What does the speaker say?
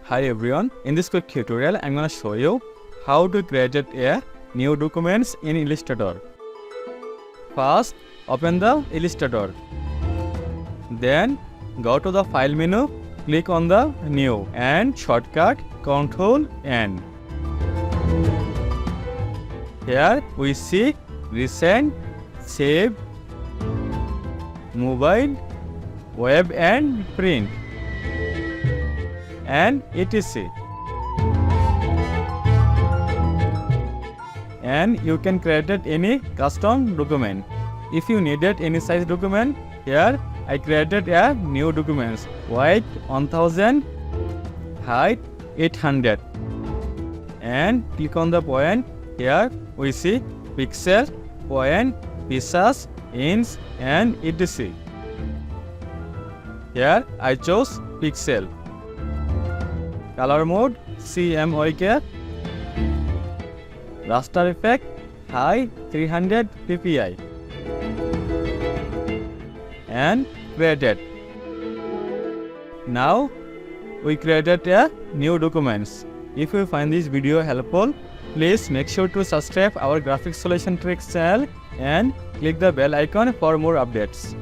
Hi everyone, in this quick tutorial I'm gonna show you how to create a new documents in Illustrator. First, open the Illustrator. Then go to the file menu, click on the new and shortcut ctrl N. Here we see recent, save, mobile, web and print and etc. And you can create any custom document. If you needed any size document, here I created a new document, width 1000, height 800, and click on the point. Here we see pixel, point, pieces, inch and etc. Here I chose pixel. Color mode cmyk. Raster effect high 300 ppi. And created. Now we created a new documents. If you find this video helpful, please make sure to subscribe our graphic solution tricks channel and click the bell icon for more updates.